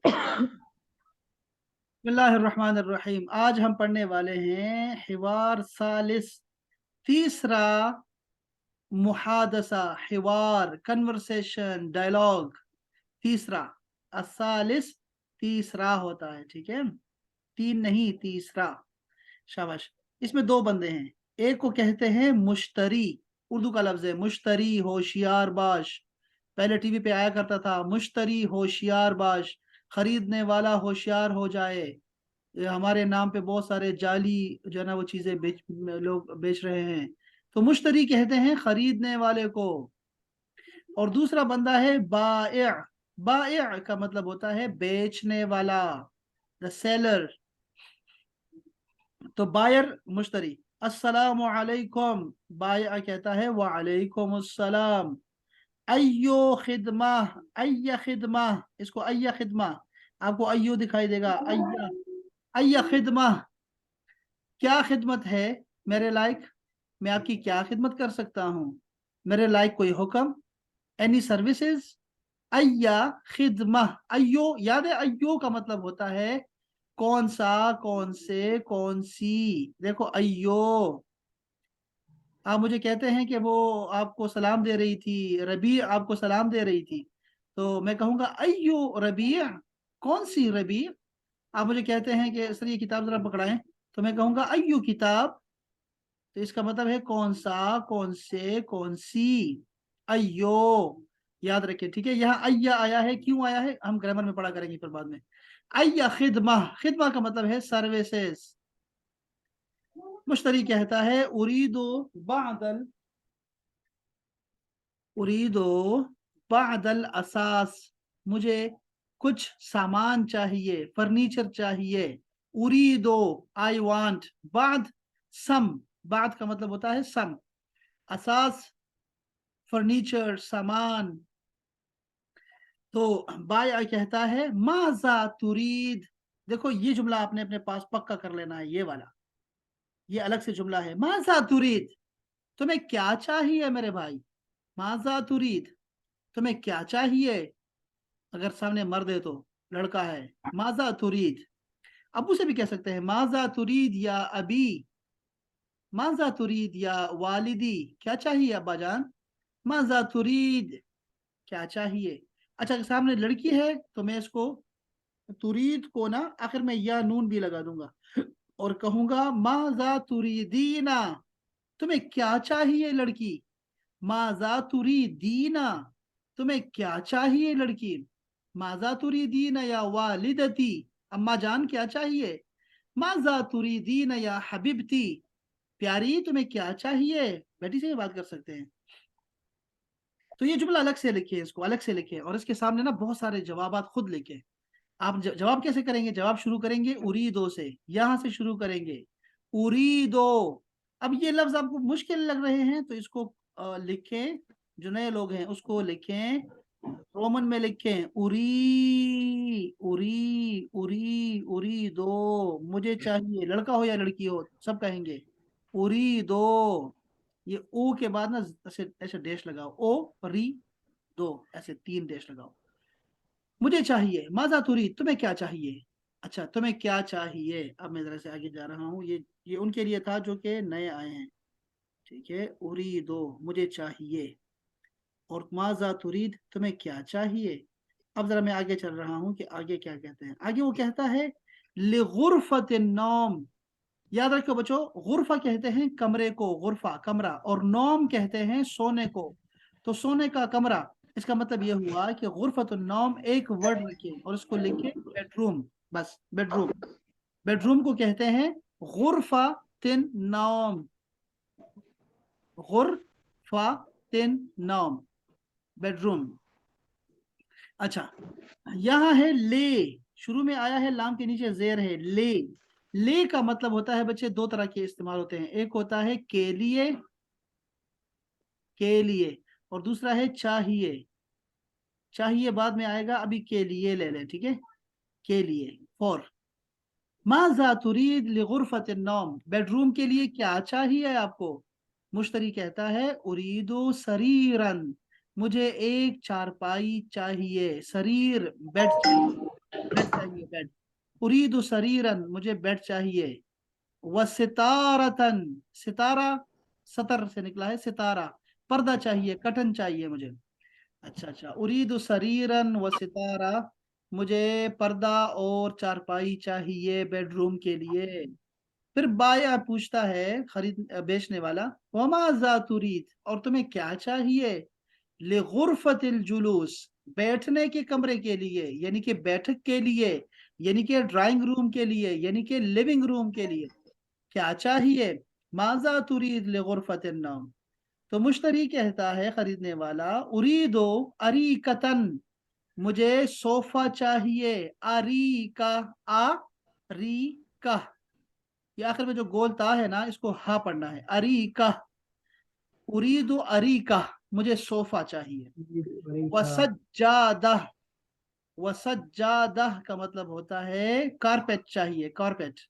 बिस्मिल्लाहिर्रहमानिर्रहीम। आज हम पढ़ने वाले हैं हिवार सालिस, तीसरा मुहादसा, हिवार, कन्वर्सेशन, डायलॉग। तीसरा असालिस, तीसरा होता है, ठीक है, तीन नहीं, तीसरा। शाबाश। इसमें दो बंदे हैं, एक को कहते हैं मुश्तरी, उर्दू का लफ्ज है मुश्तरी, होशियार बाश। पहले टीवी पे आया करता था, मुश्तरी होशियार बाश, खरीदने वाला होशियार हो जाए। ये हमारे नाम पे बहुत सारे जाली जो है ना वो चीजें लोग बेच रहे हैं। तो मुश्तरी कहते हैं खरीदने वाले को। और दूसरा बंदा है बाइअ। बाइअ का मतलब होता है बेचने वाला, द सेलर। तो बायर मुश्तरी, अस्सलामु अलैकुम, बाइअ कहता है वालेकुम अस्सलाम। अय्यो खिदमा, अय्या खिदमा, इसको अय्या खिदमा, आपको अय्यो दिखाई देगा, अय्या, अय्या खिदमा, क्या खिदमत है मेरे लायक, मैं आपकी क्या खिदमत कर सकता हूँ, मेरे लायक कोई हुक्म, एनी सर्विसेज। अय्या खिदमा, अय्यो याद है, अय्यो का मतलब होता है कौन सा, कौन से, कौन सी। देखो अय्यो, आप मुझे कहते हैं कि वो आपको सलाम दे रही थी, रबी आपको सलाम दे रही थी, तो मैं कहूंगा अय्यो रबीआ, कौन सी रबी। आप मुझे कहते हैं कि सर ये किताब जरा पकड़ाएं, तो मैं कहूंगा अय्यो किताब। तो इसका मतलब है कौन सा, कौन से, कौन सी। अय्यो, याद रखिए, ठीक है। यहाँ अय्या आया है, क्यों आया है हम ग्रामर में पढ़ा करेंगे फिर बाद में। अय्या खिदमा, खिदमा का मतलब है सर्विसेज। मुश्तरी कहता है उरीदो बादल, उरीदो बादल असास, मुझे कुछ सामान चाहिए, फर्नीचर चाहिए। उरीदो, आई वांट, बाद सम, बाद का मतलब होता है सम, असास फर्नीचर, सामान। तो बाया कहता है माजा तुरीद। देखो ये जुमला आपने अपने पास पक्का कर लेना है, ये वाला, ये अलग से जुमला है। माजा तुरीद, तुम्हें क्या चाहिए मेरे भाई। माजा तुरीद, तुम्हें क्या चाहिए। अगर सामने मर्द है तो, लड़का है, माजा तुरीद। अबू से भी कह सकते हैं माजा तुरीद या अबी, माजा तुरीद या वालिदी, क्या चाहिए अब्बा जान, माजा तुरीद, क्या चाहिए। अच्छा, अगर सामने लड़की है तो मैं इसको तुरीद को ना आखिर में या नून भी लगा दूंगा और कहूंगा माजा तुरीदीना, तुम्हें क्या चाहिए लड़की। माजा तुरीदीना, तुम्हें क्या चाहिए लड़की। माजा तुरीदीना या वालिदती, अम्मा जान क्या चाहिए। माजा तुरीदीना या हबीबती, प्यारी तुम्हें क्या चाहिए। बेटी से भी बात कर सकते हैं। तो ये जुमला अलग से लिखिए, इसको अलग से लिखिए, और इसके सामने ना बहुत सारे जवाबात खुद लिखे। आप जवाब कैसे करेंगे, जवाब शुरू करेंगे उरीदो से, यहां से शुरू करेंगे उरीदो। अब ये लफ्ज आपको मुश्किल लग रहे हैं तो इसको लिखें, जो नए लोग हैं उसको लिखें, रोमन में लिखें, उरी उरी उरी उरी दो, मुझे चाहिए, लड़का हो या लड़की हो सब कहेंगे उरी दो। ये ओ के बाद ना ऐसे ऐसे डैश लगाओ, ओ री दो, ऐसे तीन डैश लगाओ। मुझे चाहिए, माजा तुरी, तुम्हें क्या चाहिए। अच्छा, तुम्हें क्या चाहिए। अब मैं जरा से आगे जा रहा हूँ, ये उनके लिए था जो कि नए आए हैं, ठीक है। उरी दो, मुझे चाहिए, और माजा तुरीद, तुम्हें क्या चाहिए। अब जरा मैं आगे चल रहा हूँ कि आगे क्या कहते हैं। आगे वो कहता है लिगुरफत नौम। याद रखो बच्चों, गुरफा कहते हैं कमरे को, गुरफा कमरा, और नौम कहते हैं सोने को। तो सोने का कमरा, इसका मतलब यह हुआ कि गुरफत नौम एक वर्ड रखें और उसको लिखे बेडरूम, बस बेडरूम। बेडरूम को कहते हैं गुरफा तिन नौम, गुरफा तिन नौम, बेडरूम। अच्छा, यहाँ है ले, शुरू में आया है, लाम के नीचे जेर है, ले। ले का मतलब होता है बच्चे, दो तरह के इस्तेमाल होते हैं, एक होता है के लिए, के लिए, और दूसरा है चाहिए। चाहिए बाद में आएगा, अभी के लिए ले लें, ठीक है, के लिए, फॉर। माजा तुरीद लिगुरफत नौम, बेडरूम के लिए क्या चाहिए आपको। मुश्तरी कहता है उरीदो सरीरन, मुझे एक चारपाई चाहिए, शरीर बेड चाहिए, उरीदु सरीरन, मुझे बेड चाहिए, व सितारतन, सितारा सतर से निकला है, सितारा पर्दा चाहिए, कटन चाहिए मुझे। अच्छा, उरीदु सरीरन व सितारा, मुझे पर्दा और चारपाई चाहिए बेडरूम के लिए। फिर बाया पूछता है, खरीद बेचने वाला, वमा जा तुरीद, और तुम्हें क्या चाहिए, ले गुरफतिल जुलूस, बैठने के कमरे के लिए, यानी कि बैठक के लिए, यानी कि ड्राइंग रूम के लिए, यानी कि लिविंग रूम के लिए क्या चाहिए, माजा तुरीद ले गुरफतिन नौम। तो मुश्तरी कहता है खरीदने वाला, उरीदो अरीकतन, मुझे सोफा चाहिए, अरीका, आ री का, ये आखिर में जो गोल ता है ना, इसको हा पढ़ना है, अरीका, उरीदो अरीका, मुझे सोफा चाहिए। वसज्जादा, वसज्जादा का मतलब होता है कारपेट चाहिए, कारपेट,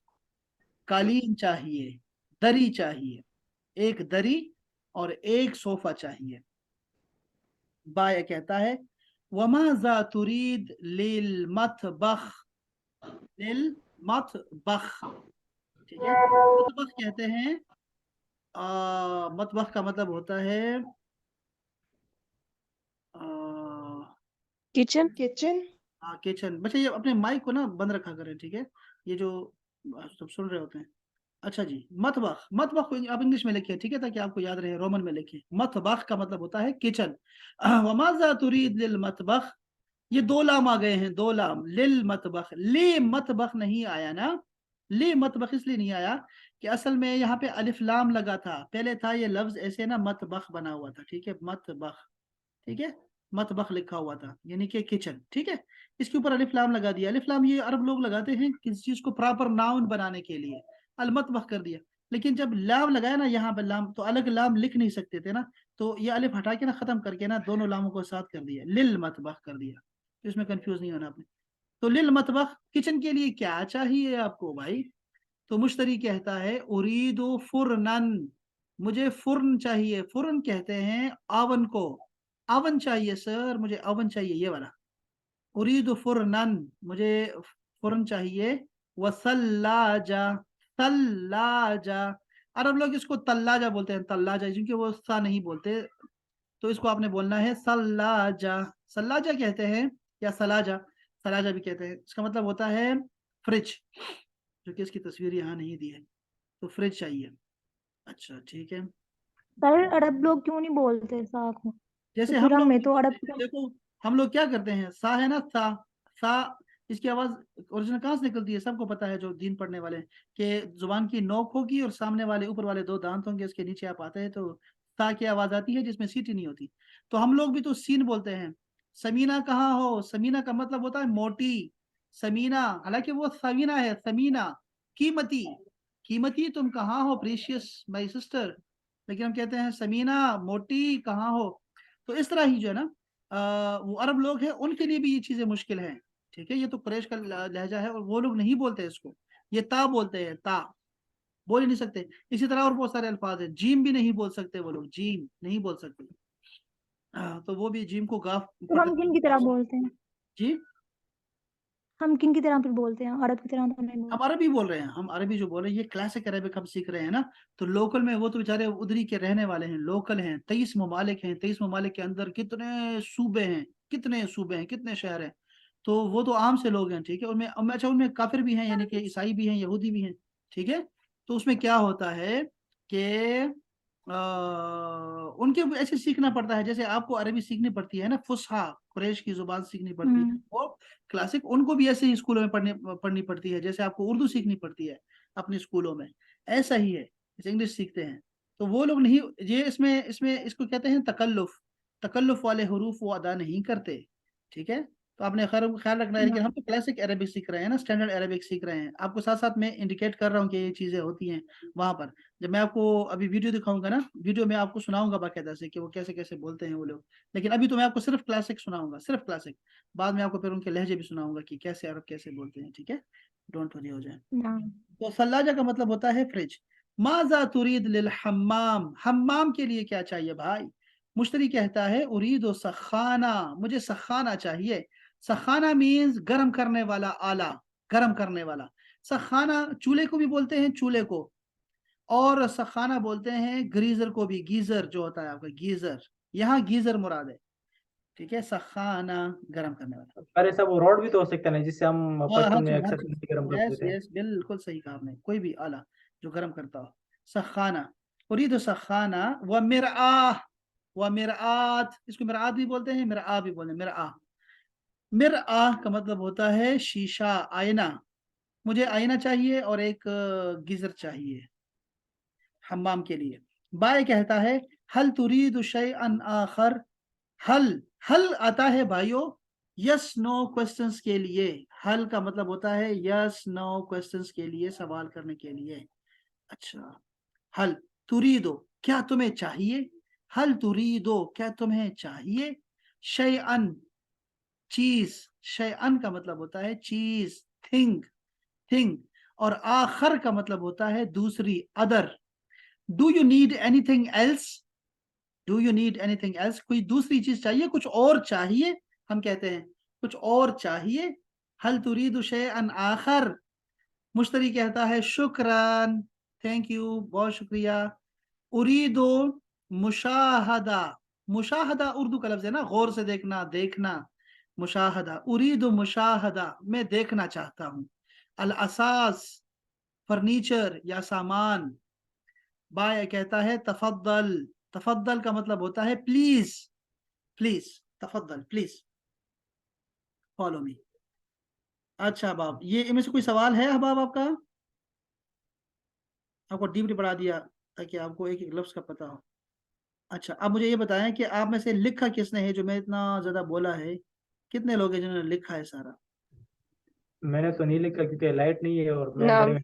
कालीन चाहिए, दरी चाहिए, एक दरी और एक सोफा चाहिए। बाय कहता है, वमाजा तुरीद लिल मतबख, लिल मतबख, ठीक है। मतबख कहते हैं, मतबख का मतलब होता है किचन। किचन। बच्चे ये अपने माइक को ना बंद रखा करें, ठीक है, ये जो सब सुन रहे होते हैं। अच्छा जी, मतबख, मतबख को आप इंग्लिश में लिखिए, ठीक है, ताकि आपको याद रहे, रोमन में लिखिए। मतबख का मतलब होता है किचन। वमाजा तुरीद लिल मतबख, ये दो लाम आ गए हैं, दो लाम, लिल मतबख, ले मतबख नहीं आया ना, ले मतबख इसलिए नहीं आया कि असल में यहाँ पे अलिफ लाम लगा था, पहले था ये लफ्ज ऐसे ना, मतबख बना हुआ था, ठीक है, मतबख, ठीक है, मतबख लिखा हुआ था, यानी कि किचन, ठीक है। इसके ऊपर अलिफ लाम लगा दिया, अलिफ लाम ये अरब लोग लगाते हैं किसी चीज को प्रॉपर नाउन बनाने के लिए, अल मतबख कर दिया। लेकिन जब लाम लगाया ना यहाँ पे लाम, तो अलग लाम लिख नहीं सकते थे ना, तो ये अलिफ हटा के ना, खत्म करके ना, दोनों लामों को साथ कर दिया, लिल मतबख कर दिया। तो इसमें कंफ्यूज नहीं होना आपने। तो लिल मतबख, किचन के लिए क्या चाहिए आपको भाई। तो मुश्तरी कहता है, उरीदो फुरनन, मुझे फुर्न चाहिए, फुर्न कहते हैं आवन को, अवन चाहिए सर, मुझे अवन चाहिए, ये वाला, उरीदो फुरनन, मुझे फुर्न चाहिए। वसल्लाजा, तल्लाजा, अरब लोग इसको तल्लाजा बोलते हैं, तल्लाजा, क्योंकि वो सा नहीं बोलते, तो इसको आपने बोलना है सल्लाजा, सल्लाजा कहते हैं, या सलाजा, सलाजा भी कहते हैं। इसका मतलब होता है फ्रिज, जो कि इसकी तस्वीर यहाँ नहीं दी है, तो फ्रिज चाहिए। अच्छा ठीक है। सर अरब लोग क्यों नहीं बोलते सा को? तो जैसे फिर हम लोग हमें नहीं तो बोलते अरब हैं, देखो हम लोग क्या करते हैं, सा है ना, सा, सा, इसकी आवाज ओरिजिनल कहाँ से निकलती है, सबको पता है जो दीन पढ़ने वाले हैं, कि जुबान की नोक होगी और सामने वाले ऊपर वाले दो दांत होंगे, उसके नीचे आप आते हैं तो सा की आवाज आती है, जिसमें सीटी नहीं होती। तो हम लोग भी तो सीन बोलते हैं। समीना कहाँ हो, समीना का मतलब होता है मोटी, समीना, हालांकि वो समीना है, समीना, कीमती, कीमती तुम कहाँ हो, प्रीशियस माई सिस्टर, लेकिन हम कहते हैं समीना, मोटी कहाँ हो। तो इस तरह ही जो है ना, वो अरब लोग हैं, उनके लिए भी ये चीजें मुश्किल हैं, ठीक है। ये तो कुरैश का लहजा है, और वो लोग नहीं बोलते इसको, ये ता बोलते हैं, ता बोल ही नहीं सकते। इसी तरह और बहुत सारे अल्फाज हैं, जीम भी नहीं बोल सकते वो लोग, जीम नहीं बोल सकते। तो वो भी जीम को गाफ तो पढ़ते हम किन थे। की तरह बोलते हैं? जी, हम किन की तरह फिर बोलते हैं? अरब की तरह तो नहीं हम बोलते। अरबी बोल रहे हैं, हम अरबी जो बोल रहे हैं, ये क्लासिक अरेबिक हम सीख रहे हैं ना। तो लोकल में वो तो बेचारे उधरी के रहने वाले हैं, लोकल हैं, 23 ममालिक हैं, 23 ममालिक के अंदर कितने सूबे हैं, कितने सूबे हैं, कितने शहर हैं। तो वो तो आम से लोग हैं, ठीक है, उनमें अच्छा उनमें काफिर भी हैं, यानी कि ईसाई भी हैं, यहूदी भी हैं, ठीक है। तो उसमें क्या होता है कि उनके ऐसे सीखना पड़ता है, जैसे आपको अरबी सीखनी पड़ती है ना, फुसहा कुरैश की जुबान सीखनी पड़ती है, वो क्लासिक उनको भी ऐसे ही स्कूलों में पढ़नी पड़ती है, जैसे आपको उर्दू सीखनी पड़ती है अपने स्कूलों में, ऐसा ही है, जैसे इंग्लिश सीखते हैं। तो वो लोग नहीं, ये इसमें इसमें इसको कहते हैं तकल्लुफ, तकल्लुफ वाले हरूफ वो अदा नहीं करते, ठीक है। तो आपने ख्याल ख्याल रखना है, लेकिन हम तो क्लासिक अरबिक सीख रहे हैं ना, स्टैंडर्ड अरबिक सीख रहे हैं, आपको साथ साथ में इंडिकेट कर रहा हूँ कि ये चीजें होती हैं वहां पर। जब मैं आपको अभी वीडियो दिखाऊंगा ना, वीडियो में आपको सुनाऊंगा बाकायदा से कि वो कैसे कैसे बोलते हैं वो लोग, लेकिन अभी तो मैं आपको सिर्फ क्लासिक सुनाऊंगा, सिर्फ क्लासिक, बाद में आपको फिर उनके लहजे भी सुनाऊंगा कि कैसे अरब कैसे बोलते हैं, ठीक है, डोंट वरी हो जाए। ना। तो सल्लाजा का मतलब होता है फ्रिज। माजा तुरीद लिल हम्माम, हम्माम के लिए क्या चाहिए भाई। मुश्तरी कहता है, उरीदो सखाना, मुझे सखाना चाहिए, सखाना मीन्स गर्म करने वाला आला, गरम करने वाला। सखाना चूल्हे को भी बोलते हैं, चूल्हे को, और सखाना बोलते हैं ग्रीजर को भी, गीजर जो होता है आपका गीजर, यहाँ गीजर मुराद है, ठीक है। सखाना गरम करने वाला। अरे सब वो रॉड भी तो हो सकता है ना, जिससे हम पत्तों में अक्सर चीजें गर्म कर यस देते हैं। यस बिल्कुल सही कहा आपने, कोई भी आला जो गरम करता हो। सखाना, उरीदु सखाना व मिरआह, व मिरआत, इसको मिरआत भी बोलते हैं, मिरआह भी बोलते हैं, मिरआह। मिरआह का मतलब होता है शीशा, आईना। मुझे आईना चाहिए और एक गीजर चाहिए हम्माम के लिए। बाय कहता है हल तुरीदु शैअन आखर, हल, हल आता है भाइयों यस नो क्वेश्चंस के लिए। हल का मतलब होता है यस नो क्वेश्चंस के लिए, सवाल करने के लिए। अच्छा, हल तुरीदो क्या तुम्हें चाहिए, हल तुरीदो क्या तुम्हें चाहिए, शैअन चीज, शैअन का मतलब होता है चीज, थिंग, थिंग, और आखर का मतलब होता है दूसरी, other. Do you need anything else, do you need anything else, कोई दूसरी चीज चाहिए, कुछ और चाहिए, हम कहते हैं कुछ और चाहिए। हल तुरीदु शैअन आखर, मुश्तरी कहता है शुक्रान, थैंक यू, बहुत शुक्रिया। उरीदो मुशाहदा, मुशाहदा उर्दू का लफ्ज है ना, गौर से देखना, देखना, मुशाहदा, उरीदो मुशाहदा, मैं देखना चाहता हूँ। अल असास, फर्नीचर या सामान। बाय कहता है तफद्दल, तफद्दल का मतलब होता है प्लीज, प्लीज, तफद्दल प्लीज, फॉलो मी। अच्छा अहबाब, ये इनमें से कोई सवाल है अहबाब आपका? आपको डीपली बढ़ा दिया ताकि आपको एक एक लफ्ज का पता हो। अच्छा, अब मुझे ये बताएं कि आप में से लिखा किसने है, जो मैं इतना ज्यादा बोला है, कितने लोग हैं जिन्होंने लिखा है सारा? मैंने तो नहीं लिखा क्योंकि लाइट नहीं है और मैं अंधेरे नाम में।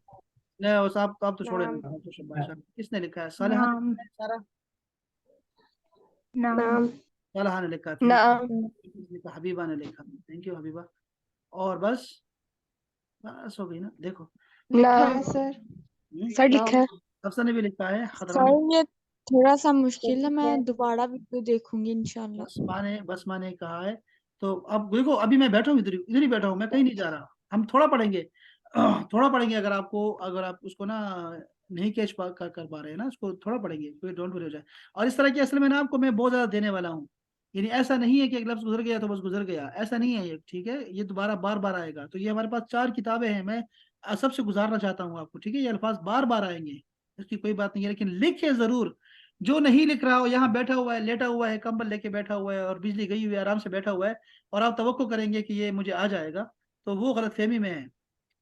नहीं, वो साहब आप तो छोड़े, नाम, आप तो शाबाश, किसने लिखा है? सालेहा ने नाम, लिखा है सारा, नाम, नाम सालेहा ने लिखा, थैंक नाम यू, लिखा हबीबा ने लिखा, थैंक यू हबीबा। और बस, बस हो गई ना, देखो। लिखा है सर। सर लिखा है। अफसर ने भी लिखा है, खदरा ने। सर ये थोड़ा सा मुश्किल है, मैं दोबारा वीडियो देखूंगी इंशाल्लाह। बस माँ ने कहा है। तो अब देखो, अभी मैं बैठा हूँ इधर ही बैठा हूँ, मैं कहीं नहीं जा रहा। हम थोड़ा पढ़ेंगे, थोड़ा पढ़ेंगे, अगर आपको, अगर आप उसको ना नहीं कैच कर पा रहे हैं ना, उसको थोड़ा पढ़ेंगे, कोई डोंट वरी हो जाए। और इस तरह की असल में ना आपको मैं बहुत ज्यादा देने वाला हूँ, यानी ऐसा नहीं है कि एक लफ्ज गुजर गया तो बस गुजर गया, ऐसा नहीं है ये, ठीक है, ये दोबारा बार बार आएगा। तो ये हमारे पास 4 किताबें हैं, मैं सबसे गुजारना चाहता हूँ आपको, ठीक है, ये अल्फाज बार बार आएंगे, इसकी कोई बात नहीं है, लेकिन लिखे जरूर। जो नहीं लिख रहा हो, यहाँ बैठा हुआ है, लेटा हुआ है, कंबल लेके बैठा हुआ है और बिजली गई हुई है, आराम से बैठा हुआ है, और आप तवक्को करेंगे कि ये मुझे आ जाएगा, तो वो गलत फहमी में है,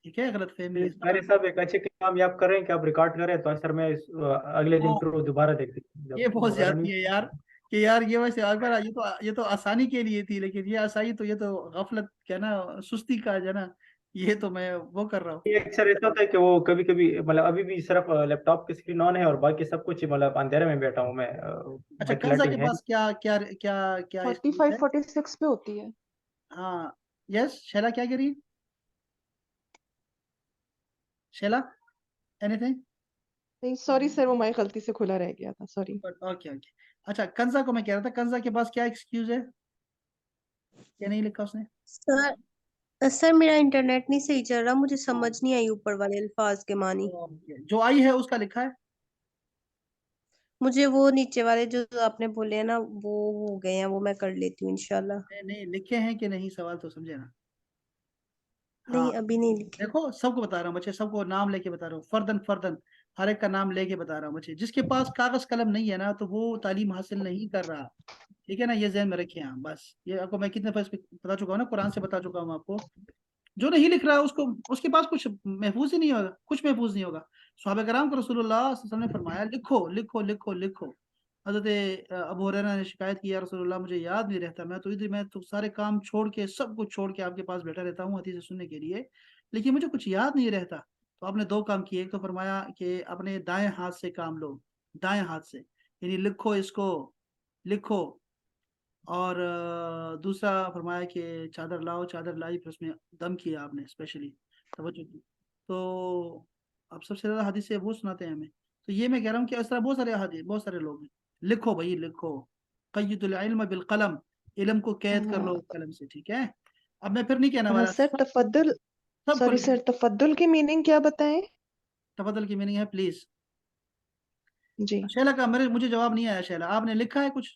ठीक है, गलत फहमी है। मेरे साहब एक अच्छे काम ये आप कर रहे हैं कि आप रिकॉर्ड करें, तो सर मैं अगले दिन हाँ, फिर वो दोबारा देख ये जब बहुत वगैरह नहीं। ज्यादा है यार, कि यार ये वैसे अकबर, ये तो आसानी के लिए थी, लेकिन ये आसानी तो, ये तो गफलत क्या ना, सुस्ती का है ना, ये तो मैं वो कर रहा हूँ। ये अक्सर ऐसा होता है कि वो कभी कभी मतलब अभी भी सिर्फ लैपटॉप की स्क्रीन ऑन है और बाकी सब कुछ मतलब अंधेरे में बैठा हूँ मैं। अच्छा, बाकी कंजा लाइटिंग के है। पास क्या क्या क्या क्या excuse 45 है? 46 पे होती है। हाँ, यस, शैला क्या कह रही है? शैला, एनीथिंग? नहीं सॉरी सर, वो माइक गलती से खुला रह गया था, सॉरी। Okay okay. अच्छा, कंजा को मैं कह रहा था, कंजा के पास क्या एक्सक्यूज है, क्या नहीं लिखा उसने? सर सर मेरा इंटरनेट नहीं सही चल रहा, मुझे समझ नहीं आई ऊपर वाले अल्फाज के मानी। ओके, जो आई है उसका लिखा है? मुझे वो नीचे वाले जो आपने बोले हैं ना वो हो गए हैं, वो मैं कर लेती हूँ इंशाल्लाह। नहीं नहीं, लिखे हैं कि नहीं, सवाल तो समझे ना। हाँ, नहीं अभी नहीं लिखे। देखो सबको बता रहा हूँ बच्चे, सबको नाम लेके बता रहा हूँ, फर्दन फर्दन, हर एक का नाम लेके बता रहा हूँ बच्चे। जिसके पास कागज कलम नहीं है ना, तो वो तालीम हासिल नहीं कर रहा, ठीक है ना, ये ज़हन में रखिए। हाँ बस, ये आपको मैं कितने दफे बता चुका हूँ ना, कुरान से बता चुका हूँ आपको। जो नहीं लिख रहा है उसको, उसके पास कुछ महफूज ही नहीं होगा, कुछ महफूज नहीं होगा। सहाबा कराम को रसूलुल्लाह सल्लल्लाहु अलैहि वसल्लम ने फरमाया लिखो लिखो लिखो लिखो। हजरत अबू हुरैरा ने शिकायत की, या रसूलुल्लाह मुझे याद नहीं रहता, मैं तो सारे काम छोड़ के, सब कुछ छोड़ के आपके पास बैठा रहता हूँ हदीस सुनने के लिए, लेकिन मुझे कुछ याद नहीं रहता। तो आपने 2 काम किए, एक तो फरमाया कि अपने दाएं हाथ से काम लो, दाएं हाथ से, यानी लिखो इसको, लिखो। और दूसरा फरमाया कि चादर लाओ, चादर लाई, फिर उसमें दम किया आपने, स्पेशली तवज्जो की। तो अब सबसे ज्यादा हदीसें वो सुनाते हैं हमें। तो ये मैं कह रहा हूँ कि इस तरह बहुत सारे हदीस, बहुत सारे लोग हैं। लिखो भाई लिखो, क़य्यिदुल इल्म बिल कलम, इल्म को कैद कर लो कलम से, ठीक है। अब मैं फिर नहीं कहने वाला, सर तफद्दुल सबको सॉरी लिखना सर, तफद्दुल की मीनिंग क्या बताएं? तफद्दल की मीनिंग है प्लीज। जी शैला का मुझे जवाब नहीं आया। शैला आपने लिखा है कुछ?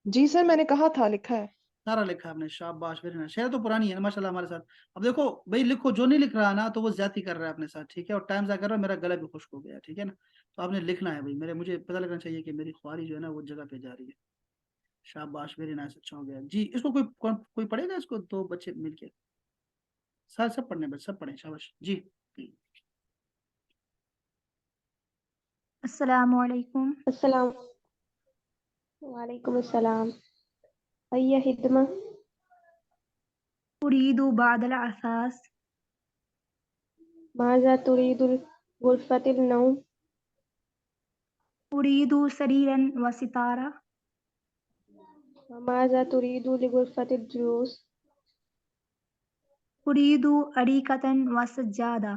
जी सर, मैंने कहा था, लिखा है। सारा लिखा है आपने, शाबाश, वेरी नाइस। शैला तो पुरानी है ना माशाल्लाह हमारे साथ। अब देखो भाई, लिखो, जो नहीं लिख रहा ना तो वो ज्यादती कर रहा है अपने साथ, ठीक है, और टाइम ज़ाया कर रहा है, मेरा गला भी खुश्क हो गया, ठीक है ना। तो आपने लिखना है भाई, मुझे पता लगना चाहिए कि मेरी ख्वारी जो है ना वो जगह पे जा रही है। शाबाश, वेरी नाइस, अच्छा हो गया जी। इसको कोई पढ़ेगा इसको, दो बच्चे मिलके? सारे सब पढ़ने, बस सब पढ़े, शाबाश जी। अस्सलामु अलैकुम। अस्सलाम वालेकुम अस्सलाम। अय्या हिदमा। उरीदु बादल असास। माज़ा तुरीदुल गुरफतिल नौम। उरीदु सरीरन व सितारा। माज़ा तुरीदु लिगुरफतिल जुलूस। उरीदु अरीकतन व सज्जादा।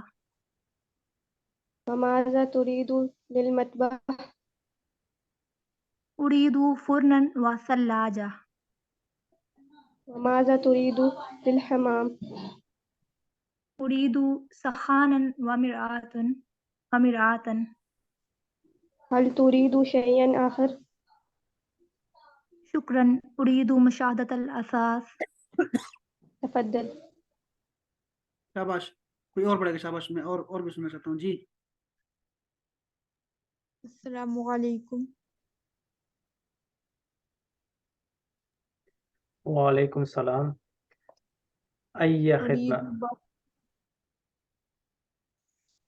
माज़ा तुरीदु लिल मतबह। उरीदु फुरनन व सल्लाजा। माज़ा तुरीदु लिल हमाम। उरीदु सखानन व मिरआतन। हल तुरीदु शैयन आखिर। शुक्रन। उरीदु मुशाहदतल असास। तफद्दल। शाबाश। कोई और पढ़ेगा? शाबाश, मैं और भी सुनना चाहता हूँ जी। अस्सलामु अलैकुम। वालेकुम सलाम। अय्या खिदमा।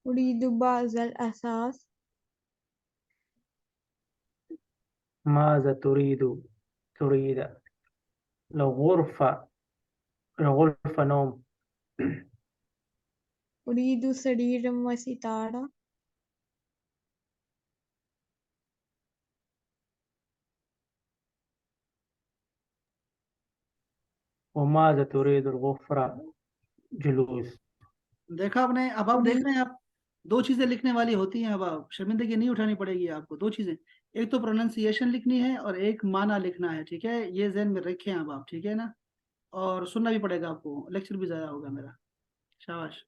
उरीदु बाज़ल असास। माज़ा तुरीद लग़ुरफ़ा नौम। उरीदु सरीरम व सितारा। वमाज़ा तुरीदुल गुफ़रा जुलूस। देखा आपने? अब आप देख उरीद रहे हैं, आप दो चीजें लिखने वाली होती हैं। अब आप शर्मिंदगी नहीं उठानी पड़ेगी आपको। दो चीजें, एक तो प्रोनाउंसिएशन लिखनी है और एक माना लिखना है, ठीक है, ये ज़हन में रखें अब आप, ठीक है ना। और सुनना भी पड़ेगा आपको, लेक्चर भी ज़्यादा होगा मेरा। शाबाश।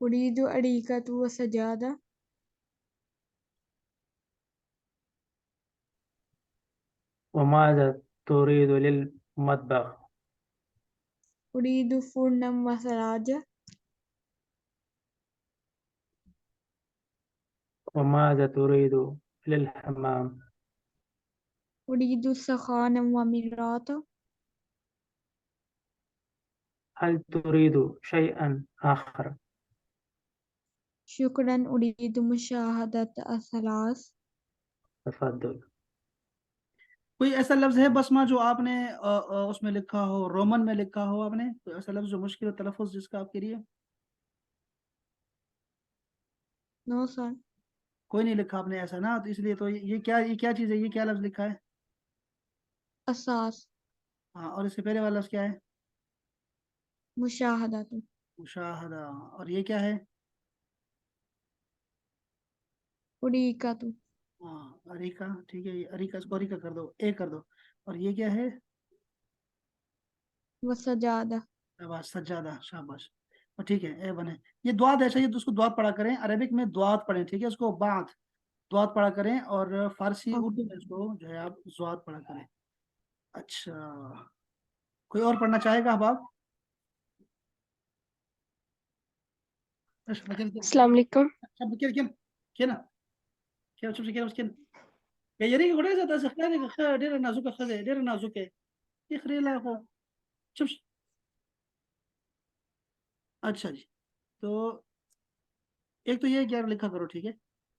उरीदु अरीकतु व सजादा। वमाज़ा तुरीदु लिल मतबख। उरीदु फुरनम व सराजा। वमाज़ा तुरीदु लिल हमाम। उरीदु सखानम व मिराता। हल तुरीदु शैअन आखर। शुक्रन। उरीदु मुशाहदत असलास। तफद्दल। कोई ऐसा लफ्ज है बसमा जो आपने उसमें लिखा हो, रोमन में लिखा हो आपने? कोई ऐसा लफ्ज जो मुश्किल हो तलफ़ुज़ जिसका आपके लिए? No sir. कोई नहीं लिखा आपने ऐसा ना, तो इसलिए तो ये क्या चीज़ है? ये क्या लफ्ज लिखा है? असास। हाँ, और इससे पहले वाला लफ्ज क्या है? मुशाहदत। मुशाहदा। और ये क्या है? उरीकतु हाँ, अरीका, ठीक है, ये अरीका, इसको अरीका कर दो, ए कर दो। और ये क्या है? व सजादा। शाबाश, सज्जादा, शाबाश। और ठीक है, ए बने। ये द्वाद है, चाहिए तो उसको द्वाद पढ़ा करें, अरबिक में द्वाद पढ़ें, ठीक है, उसको बात द्वाद पढ़ा करें, और फारसी उर्दू में इसको जो है आप ज़्वाद पढ़ा करें। अच्छा, कोई और पढ़ना चाहेगा? अब आप अस्सलाम वालेकुम। كده كده شوف كده بس كده يا ريت كده ده سخانه خا دير نازوكه خذ دير نازوكه يخري لا هو شوف अच्छा जी। तो एक तो ये क्या लिखा करो, ठीक है,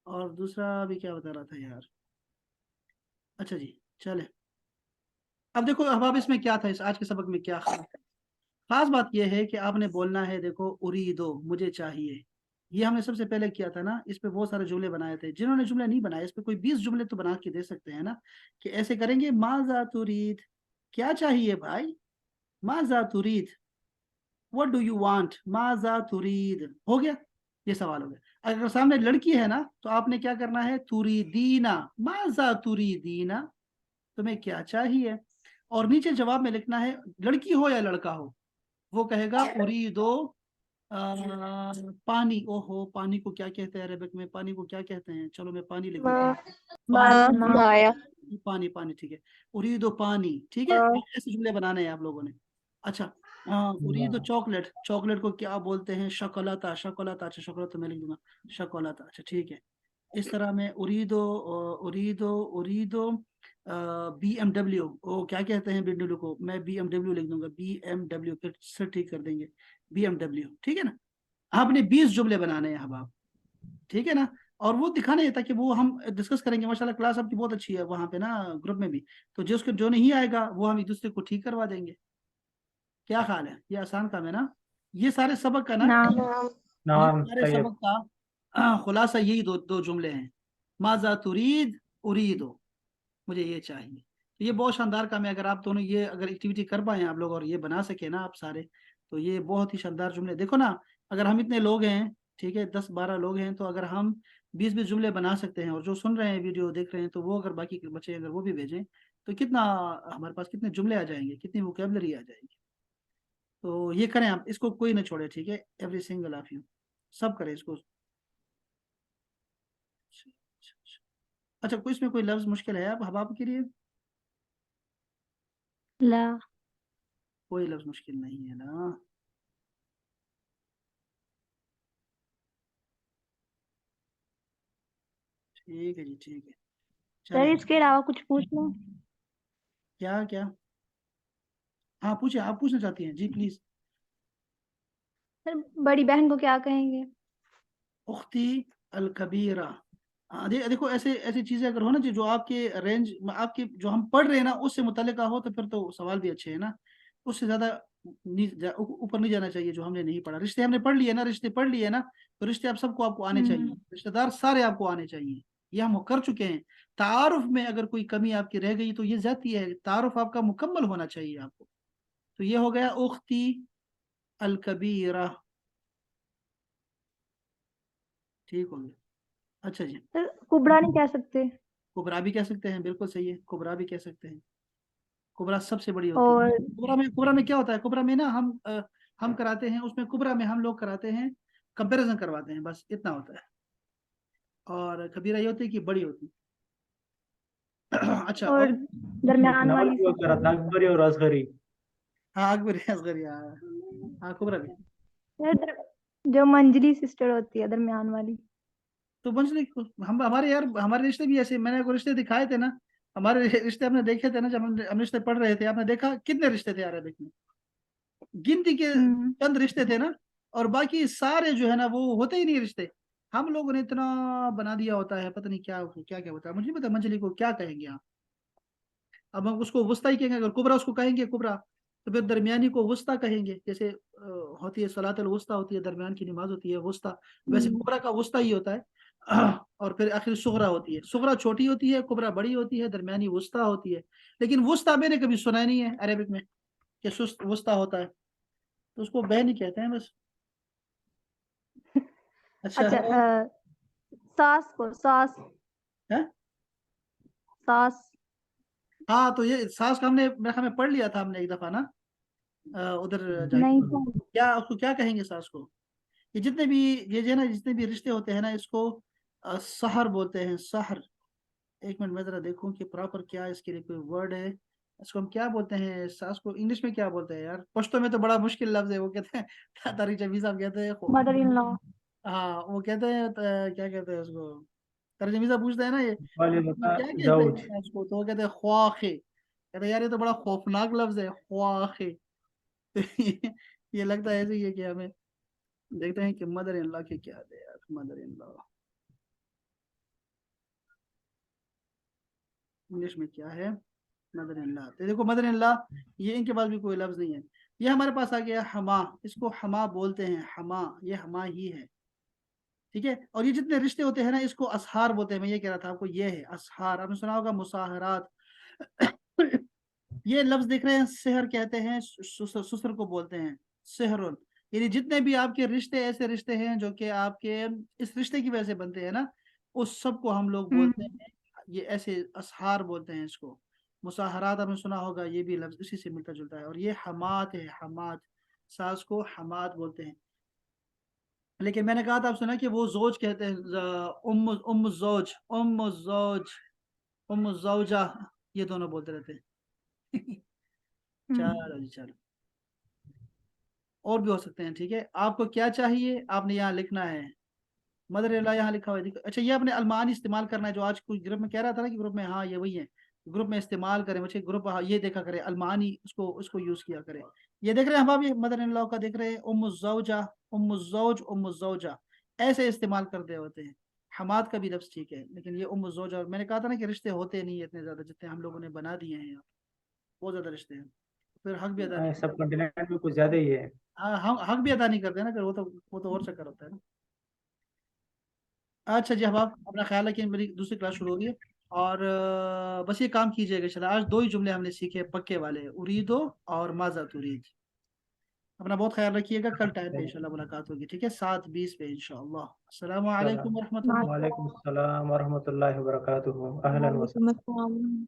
और दूसरा भी क्या बता रहा था यार। अच्छा जी, चले। अब देखो, अब इसमें क्या था, इस आज के सबक में क्या खास है? खास बात यह है कि आपने बोलना है, देखो, उरीदो, मुझे चाहिए। ये हमने सबसे पहले किया था ना, इस पे बहुत सारे जुमले बनाए थे। जिन्होंने जुमले नहीं बनाए, इस पे कोई 20 जुमले तो बना के दे सकते हैं ना, कि ऐसे करेंगे, माजा तुरीद, क्या चाहिए भाई? माजा तुरीद, व्हाट डू यू वांट? माजा तुरीद, हो गया, ये सवाल हो गया। अगर सामने लड़की है ना, तो आपने क्या करना है? तुरीदीना, माजा तुरीदीना, तुम्हें क्या चाहिए? और नीचे जवाब में लिखना है, लड़की हो या लड़का हो, وہ کہے گا اریدو پانی. اوہو پانی کو کیا کہتے ہیں عربک میں؟ پانی کو کیا کہتے ہیں؟ چلو میں پانی لکھ دیتا ہوں. پانی مایا پانی پانی ٹھیک ہے. اریدو پانی. ٹھیک ہے ایسے جملے بنانے ہیں آپ لوگوں نے. اچھا اریدو چاکلیٹ. چاکلیٹ کو کیا بولتے ہیں؟ شوکولاتا. شوکولاتا. اچھا شوکولاتا میں لکھ دوں گا شوکولاتا. اچھا ٹھیک ہے. اس طرح میں اریدو بی ایم ڈبلیو. وہ کیا کہتے ہیں BMW کو؟ میں بی ایم ڈبلیو لکھ دوں گا. BMW پھر سے ٹھیک کر دیں گے BMW. ٹھیک ہے نا. آپ نے 20 جملے بنانے ہیں اب. ٹھیک ہے نا. اور وہ دکھانا ہے تاکہ وہ ہم ڈسکس کریں گے. ماشاءاللہ کلاس آپ کی بہت اچھی ہے وہاں پہ نا گروپ میں بھی. تو جس کو جو نہیں آئے گا وہ ہم ایک دوسرے کو ٹھیک کروا دیں گے. کیا خیال ہے؟ یہ آسان کام ہے نا. یہ سارے سبق کا نا نعم. یہ نعم سارے طيب. سبق کا خلاصہ یہی دو جملے ہیں. ماذا تريد اریدو. مجھے یہ چاہیے. تو یہ بہت شاندار کام ہے. اگر آپ دونوں یہ اگر ایکٹیویٹی کر پائیں آپ لوگ اور یہ بنا سکیں نا آپ سارے تو یہ بہت ہی شاندار جملے. دیکھو نا اگر ہم اتنے لوگ ہیں ٹھیک ہے 10-12 لوگ ہیں تو اگر ہم 20 جملے بنا سکتے ہیں اور جو سن رہے ہیں ویڈیو دیکھ رہے ہیں تو وہ اگر باقی کے بچے اگر وہ بھی بھیجیں تو کتنا ہمارے پاس کتنے جملے آ جائیں گے کتنی ووکیبلری آ جائے گی. تو یہ کریں آپ. اس کو کوئی نہ چھوڑے. ٹھیک ہے ایوری سنگل آف یو سب کریں اس کو. اچھا کوئی اس میں کوئی لفظ مشکل ہے آپ حباب کے لیے؟ لا. کوئی لفظ مشکل نہیں ہے نا. ٹھیک ہے جی ٹھیک ہے. سر چلیں اس کے علاوہ کچھ پوچھ لوں؟ کیا ہاں پوچھیں. آپ پوچھنا چاہتی ہیں؟ جی پلیز. سر بڑی بہن کو کیا کہیں گے؟ اختی الکبیرہ. دیکھو ایسی چیزیں اگر ہو نا جو آپ کے رینج آپ کے جو ہم پڑھ رہے ہیں نا اس سے متعلقہ ہو تو پھر تو سوال بھی اچھے ہیں نا. اس سے زیادہ اوپر نہیں جانا چاہیے جو ہم نے نہیں پڑھا. رشتے ہم نے پڑھ لیے نا. رشتے پڑھ لیے نا تو رشتے آپ کو آنے چاہیے. رشتے دار سارے آپ کو آنے چاہیے. یہ ہم کر چکے ہیں. تعارف میں اگر کوئی کمی آپ کی رہ گئی تو یہ زیادتی ہے. تعارف آپ کا مکمل ہونا چاہیے آپ کو. تو یہ ہو گیا اختی الکبیرہ. ٹھیک ہو گیا. اچھا جی. سر کبرا نہیں کہہ سکتے؟ کبرا بھی کہہ سکتے ہیں. بالکل صحیح ہے. کبرا بھی کہہ سکتے ہیں. کبرا سب سے بڑی ہوتی اور ہے. کبرا میں کیا ہوتا ہے؟ کبرا میں نا ہم کراتے ہیں اس میں. کبرا میں ہم لوگ کراتے ہیں کمپیریزن کرواتے ہیں بس اتنا ہوتا ہے. اور کبیرہ یہ ہوتی ہے کہ بڑی ہوتی ہے. اچھا اور درمیان ناول والی کی بات کر رہا تھا اکبری اور اصغری. ہاں اکبر اصغری. ہاں کبرا بھی. سر جو منجلی سسٹر ہوتی ہے درمیان والی. تو منجلی ہمارے یار ہمارے رشتے بھی ایسے. میں نے کو رشتے دکھائے تھے نا. ہمارے رشتے ہم نے دیکھے تھے نا جب ہم رشتے پڑھ رہے تھے. آپ نے دیکھا کتنے رشتے تھے عربک میں؟ گنتی کے چند رشتے تھے نا. اور باقی سارے جو ہے نا وہ ہوتے ہی نہیں رشتے. ہم لوگوں نے اتنا بنا دیا ہوتا ہے پتہ نہیں کیا کیا ہوتا ہے. مجھے نہیں پتا منجلی کو کیا کہیں گے آپ. اب ہم اس کو وسطی کہیں گے. اگر کبرا اس کو کہیں گے کبرا تو پھر درمیانی کو وسطی کہیں گے. جیسے ہوتی ہے صلاۃ الوسطی ہوتی ہے درمیان کی نماز ہوتی ہے وسطی. ویسے کبرا کا وسطی ہی ہوتا ہے. اور پھر آخر صغرا ہوتی ہے. صغرا چھوٹی ہوتی ہے کبرا بڑی ہوتی ہے درمیانی وسطی ہوتی ہے. لیکن وسطی میں نے کبھی سنا نہیں ہے عربک میں کہ سست وسطی ہوتا ہے. تو اس کو بہن ہی کہتے ہیں بس. اچھا ساس کو ساس. ساس. ہاں تو یہ ساس کا ہم نے میرے خیال میں پڑھ لیا تھا ہم نے ایک دفعہ نا ادھر جا نہیں کے. سر. کیا اس کو کیا کہیں گے ساس کو؟ یہ جتنے بھی یہ جو ہے نا جتنے بھی رشتے ہوتے ہیں نا اس کو سحر بولتے ہیں. سحر. ایک منٹ میں ذرا دیکھوں کہ پراپر کیا اس کے لیے کوئی ورڈ ہے. اس کو ہم کیا بولتے ہیں ساس کو انگلش میں کیا بولتے ہیں یار؟ پشتو میں تو بڑا مشکل لفظ ہے. وہ کہتے ہیں تاریخ جبی صاحب کہتے ہیں مدر ان لا. ہاں وہ کہتے ہیں کیا کہتے ہیں اس کو؟ ترجمہ صاحب پوچھتے ہیں نا یہ والے بتا کیا کہتے زوج. ہیں اس کو؟ تو وہ کہتے ہیں خواخے. کہتے ہیں یار یہ تو بڑا خوفناک لفظ ہے خواخے. یہ لگتا ہے ایسے ہی ہے کہ ہمیں دیکھتے ہیں کہ مدر ان لا کے کیا دے یار. مدر ان لا انگلش میں کیا ہے؟ مدر ان لا. تو دیکھو مدر ان لا یہ ان کے پاس بھی کوئی لفظ نہیں ہے. یہ ہمارے پاس آ گیا حما. اس کو حما بولتے ہیں. حما یہ حما ہی ہے. ٹھیک ہے. اور یہ جتنے رشتے ہوتے ہیں نا اس کو اسحار بولتے ہیں. میں یہ کہہ رہا تھا آپ کو یہ ہے اسحار. آپ نے سنا ہوگا مساہرات. یہ لفظ دیکھ رہے ہیں سحر کہتے ہیں. سسر کو بولتے ہیں سحرن. یعنی جتنے بھی آپ کے رشتے ایسے رشتے ہیں جو کہ آپ کے اس رشتے کی وجہ سے بنتے ہیں نا اس سب کو ہم لوگ بولتے ہیں یہ ایسے اسحار بولتے ہیں اس کو. مساہرات آپ نے سنا ہوگا یہ بھی لفظ اسی سے ملتا جلتا ہے. اور یہ حمات ہے. حمات सास को हमाद बोलते हैं। लेकिन मैंने कहा था, आप सुना कि वो जोज कहते हैं, उम्म जोज, उम्म जोज, उम्म जोजा, ये दोनों बोलते रहते हैं। चलो जी चलो, और भी हो सकते हैं, ठीक है। आपको क्या चाहिए, आपने यहाँ लिखना है मदर इन लॉ, यहाँ लिखा हुआ है देखो। अच्छा, ये आपने अलमानी इस्तेमाल करना है, जो आज कुछ ग्रुप में कह रहा था ना कि ग्रुप में, हाँ ये वही है, ग्रुप में इस्तेमाल करें बच्चे, ग्रुप हाँ, ये देखा करें अलमानी, उसको उसको यूज किया करें। ये देख रहे हैं हम, आप ये मदर इन लॉ का देख रहे हैं, उम्म ज़ौजा, उम्म ज़ौज, उम्म ज़ौजा, ऐसे इस्तेमाल करते होते हैं। हमाद का भी लफ्ज़ ठीक है, लेकिन ये उम्म ज़ौजा, और मैंने कहा था ना कि रिश्ते होते नहीं है इतने ज्यादा जितने हम लोगों ने बना दिए हैं यहाँ, बहुत ज्यादा रिश्ते हैं, फिर हक भी अदा नहीं सब करते। कॉन्टिनेंट में कुछ ज्यादा ही है। हाँ, हम हक भी अदा नहीं करते ना, फिर वो तो और चक्कर होता है ना। अच्छा जी, अब आप अपना ख्याल रखिए, मेरी दूसरी क्लास शुरू होगी, और बस ये काम कीजिएगा। चला, आज 2 ही जुमले हमने सीखे पक्के वाले, उरीदो और माजा तुरीद। अपना बहुत ख्याल रखिएगा, कल टाइम पे इंशाल्लाह मुलाकात होगी, ठीक है, 7:20 पे इंशाल्लाह। अस्सलामु अलैकुम चलो, वरहमतुल्लाह। वालेकुम अस्सलाम वरहमतुल्लाहि वबरकातुहू। अहलन व वालेकुम अस्सलाम।